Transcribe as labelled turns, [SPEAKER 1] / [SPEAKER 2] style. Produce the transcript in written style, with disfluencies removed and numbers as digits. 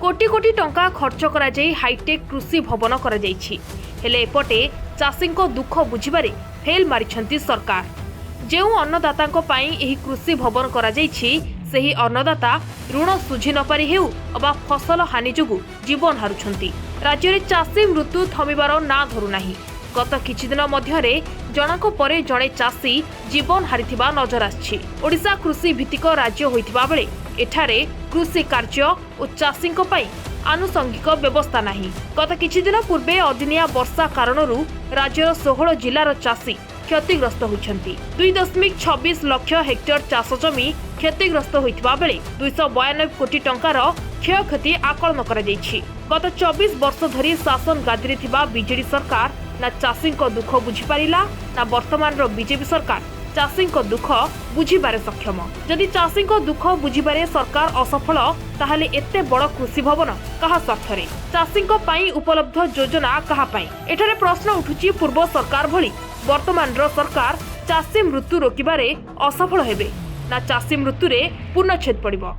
[SPEAKER 1] कोटी कोटी टंका खर्च करा जाई हाईटेक कृषि भवन करा जाईछि। हेले एपटे चाषींको दुख बुझिबारे फेल मारिछंती सरकार। जेउ अन्नदातांको पाई एही कृषि भवन करा जाईछि सेही अन्नदाता ऋण सुझि न पारि हेउ अबा फसल हानि जोगु जीवन हारुछंती। राज्य रे चाषी मृत्यु थमिबार ना धरु नाही। गत किछि दिन मध्यरे जनक परे जणे चाषी जीवन हारिथिबा नजर आछि। ओडिशा कृषि भित्तिक राज्य होइथिबा बेले एठारे कृषि कार्य और चाषींको पाई आनुषंगिक व्यवस्था नाही। गत किछि दिन पूर्वे अदिनिया वर्षा कारणरू राज्यर 16 जिल्लार चाषी क्षतिग्रस्त होइछंती। 2.26 लाख हेक्टर चाष जमी क्षतिग्रस्त होइथिबा बेले 292 कोटी टंकार क्षयक्षति आकलन करा जाईछि। गत 24 वर्ष धरी शासन गादीरे थिबा बीजेडी सरकार ना चाषींको दुख बुझी पारिला ना वर्तमान बीजेपी सरकार चाषींको दुख बुझिबारे सक्षम। जदि चाषींको दुख बुझिबारे सरकार असफल ताहले एते बड़ कृषि भवन कहा स्वार्थरे, चाषींको पाई उपलब्ध योजना कहा पाई? एठारे प्रश्न उठुची पूर्व सरकार भली वर्तमान सरकार चाषी मृत्यु रोकिबारे असफल हेबे ना चाषी मृत्यु रे पूर्णछेद पड़िबो।